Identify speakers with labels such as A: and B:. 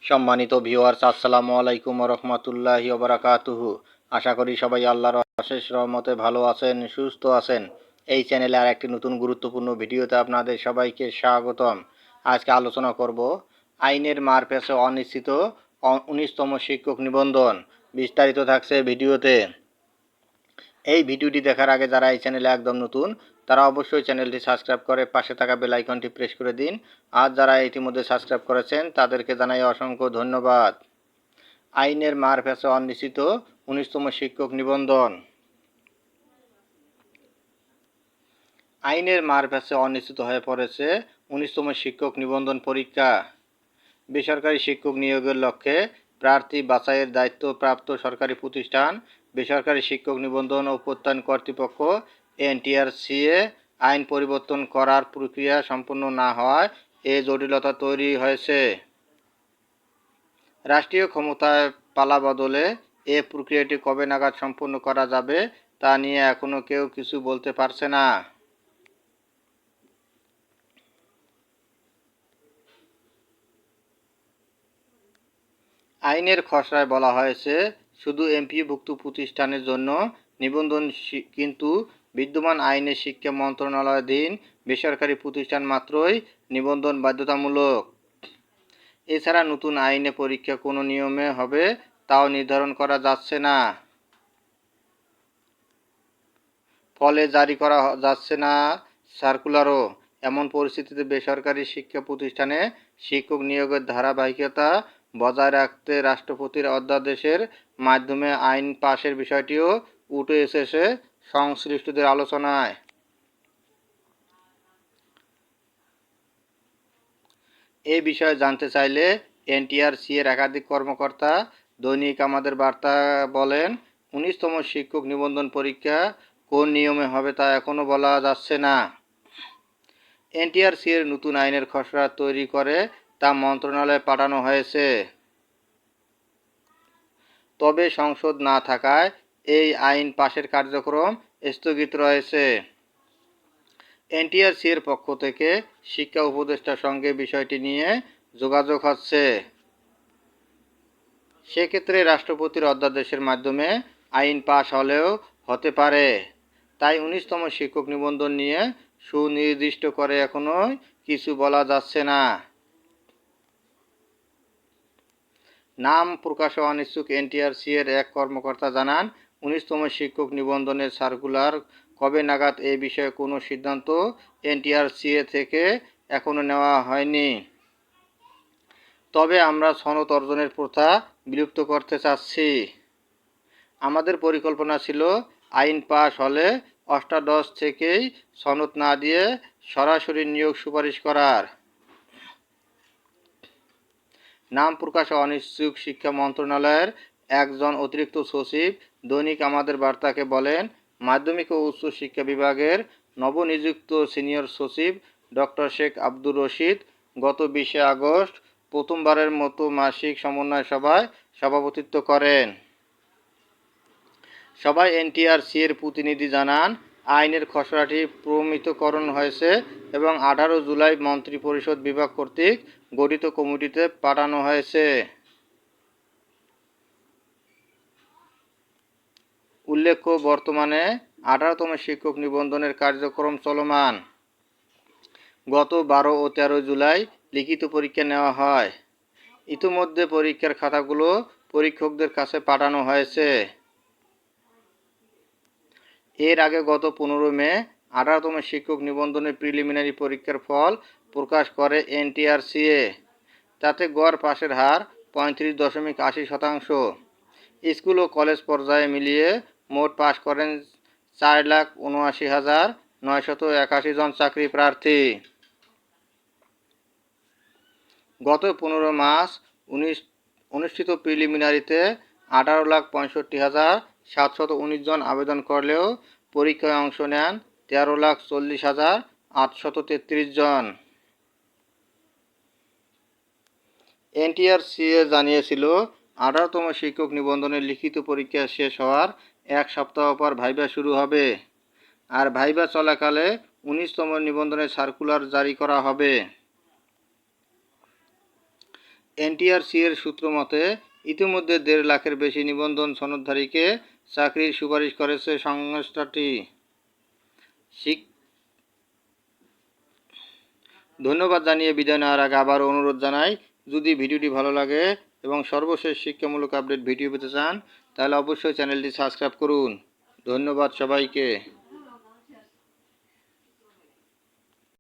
A: সম্মানিত ভিউয়ার্স, আসসালামু আলাইকুম ওয়া রাহমাতুল্লাহি ওয়া বারাকাতুহু। আশা করি সবাই আল্লাহর অশেষ রহমতে ভালো আছেন, সুস্থ আছেন। এই চ্যানেলে আর একটি নতুন গুরুত্বপূর্ণ ভিডিওতে আপনাদের সবাইকে স্বাগতম। আজকে আলোচনা করব আইনের মারপ্যাচে অনিশ্চিত 19তম শিক্ষক নিবন্ধন। বিস্তারিত থাকছে ভিডিওতে। এই ভিডিওটি দেখার আগে যারা এই চ্যানেলে একদম নতুন তারা অবশ্যই চ্যানেলটি সাবস্ক্রাইব করে পাশে থাকা বেল আইকনটি প্রেস করে দিন। আর যারা ইতিমধ্যে সাবস্ক্রাইব করেছেন তাদেরকে জানাই অসংখ্য ধন্যবাদ। আইনের মারপ্যাচে অনিশ্চিত 19তম শিক্ষক নিবন্ধন। আইনের মারপ্যাচে অনিশ্চিত হয়ে পড়েছে 19তম শিক্ষক নিবন্ধন পরীক্ষা। বেসরকারি শিক্ষক নিয়োগের লক্ষ্যে প্রার্থী বাছাইয়ের দায়িত্বপ্রাপ্ত সরকারি প্রতিষ্ঠান বেসরকারি শিক্ষক নিবন্ধন ও প্রত্যয়ন কর্তৃপক্ষ এনটিআরসিএ আইন পরিবর্তন করার প্রক্রিয়া সম্পন্ন না হওয়ায় এ জটিলতা তৈরি হয়েছে। রাষ্ট্রীয় ক্ষমতায় পালাবদলে এ প্রক্রিয়াটি কবে নাগাদ সম্পন্ন করা যাবে তা নিয়ে এখনও কেউ কিছু বলতে পারছে না। আইনের খসড়ায় বলা হয়েছে শুধু এমপিওভুক্ত প্রতিষ্ঠানের জন্য নিবন্ধন, কিন্তু বিদ্যমান আইনে শিক্ষা মন্ত্রণালয়াধীন বেসরকারি প্রতিষ্ঠান মাত্রই নিবন্ধন বাধ্যতামূলক। এছাড়া নতুন আইনে পরীক্ষা কোন নিয়মে হবে তাও নির্ধারণ করা যাচ্ছে না। ফলে জারি করা যাচ্ছে না সার্কুলারও। এমন পরিস্থিতিতে বেসরকারি শিক্ষা প্রতিষ্ঠানে শিক্ষক নিয়োগের ধারাবাহিকতা বজায় রাখতে রাষ্ট্রপতির অধ্যাদেশের মাধ্যমে আইন পাশের বিষয়টিও উঠে এসেছে সংশ্লিষ্টদের আলোচনায়। এ বিষয়ে জানতে চাইলে এনটিআরসি এর একাধিক কর্মকর্তা দৈনিক আমাদের বার্তা বলেন, 19তম শিক্ষক নিবন্ধন পরীক্ষা কোন নিয়মে হবে তা এখনও বলা যাচ্ছে না। এনটিআরসি এর নতুন আইনের খসড়া তৈরি করে তা মন্ত্রণালয়ে পাঠানো হয়েছে। তবে সংসদ না থাকায় এই আইন পাশের কার্যক্রম স্থগিত রয়েছে। এনটিআরসি এর পক্ষ থেকে শিক্ষা উপদেষ্টার সঙ্গে বিষয়টি নিয়ে যোগাযোগ হচ্ছে। সেক্ষেত্রে রাষ্ট্রপতির অধ্যাদেশের মাধ্যমে আইন পাশ হলেও হতে পারে। তাই 19তম শিক্ষক নিবন্ধন নিয়ে সুনির্দিষ্ট করে এখনো কিছু বলা যাচ্ছে না। নাম প্রকাশে অনিচ্ছুক এনটিআরসি এর এক কর্মকর্তা জানান, 19তম শিক্ষক নিবন্ধনের সার্কুলার কবে নাগাদ এ বিষয়ে কোনো সিদ্ধান্ত এনটিআরসি থেকে এখনো নেওয়া হয়নি। তবে আমরা সনদ অর্জনের প্রথা বিলুপ্ত করতে চাচ্ছি। আমাদের পরিকল্পনা ছিল আইন পাশ হলে অষ্টাদশ থেকেই সনদ না দিয়ে সরাসরি নিয়োগ সুপারিশ করার। নাম প্রকাশে অনিচ্ছুক শিক্ষা মন্ত্রণালয়ের একজন অতিরিক্ত সচিব দৈনিক আমাদের বার্তাকে বলেন, মাধ্যমিক ও উচ্চ শিক্ষা বিভাগের নবনিযুক্ত সিনিয়র সচিব ডক্টর শেখ আব্দুর রশিদ গত 20শে আগস্ট প্রথমবারের মতো মাসিক সমন্বয় সভায় সভাপতিত্ব করেন। সভায় এনটিআরসি এর প্রতিনিধি জানান, আইনের খসড়াটি প্রমিতকরণ হয়েছে এবং 18 জুলাই মন্ত্রিপরিষদ বিভাগ কর্তৃক গঠিত কমিটিতে পাঠানো হয়েছে। উল্লেখ্য, বর্তমানে 18তম শিক্ষক নিবন্ধনের কার্যক্রম চলমান। গত 12 ও 13 জুলাই লিখিত পরীক্ষা নেওয়া হয়। ইতিমধ্যে পরীক্ষার খাতাগুলো পরীক্ষকদের কাছে পাঠানো হয়েছে। এর আগে গত 15 মে 18তম শিক্ষক নিবন্ধনের প্রিলিমিনারি পরীক্ষার ফল প্রকাশ করে এনটিআরসিএ। তাতে গড় পাশের হার 35.80%। স্কুল ও কলেজ পর্যায়ে মিলিয়ে মোট পাশ করেন 4,79,981 জন চাকরি প্রার্থী। গত 15 মার্চ অনুষ্ঠিত প্রিলিমিনারিতে 18,65,719 জন আবেদন করলেও পরীক্ষায় অংশ নেন 13,40,833 জন। এনটিআরসিএ জানিয়েছিল, 18তম শিক্ষক নিবন্ধনের লিখিত পরীক্ষা শেষ হওয়ার এক সপ্তাহ পর ভাইভা শুরু হবে। আর ভাইভা চলাকালে 19তম নিবন্ধনের সার্কুলার জারি করা হবে। এনটিআরসি এর সূত্র মতে ইতিমধ্যে 1.5 লাখের বেশি নিবন্ধন সনদধারীকে চাকরির সুপারিশ করেছে সংস্থাটি। ধন্যবাদ জানিয়ে বিদায় নেওয়ার আগে আবারও অনুরোধ জানাই, যদি ভিডিওটি ভালো লাগে এবং সর্বশেষ শিক্ষামূলক আপডেট ভিডিও পেতে চান তাহলে অবশ্যই চ্যানেলটি সাবস্ক্রাইব করুন। ধন্যবাদ সবাইকে।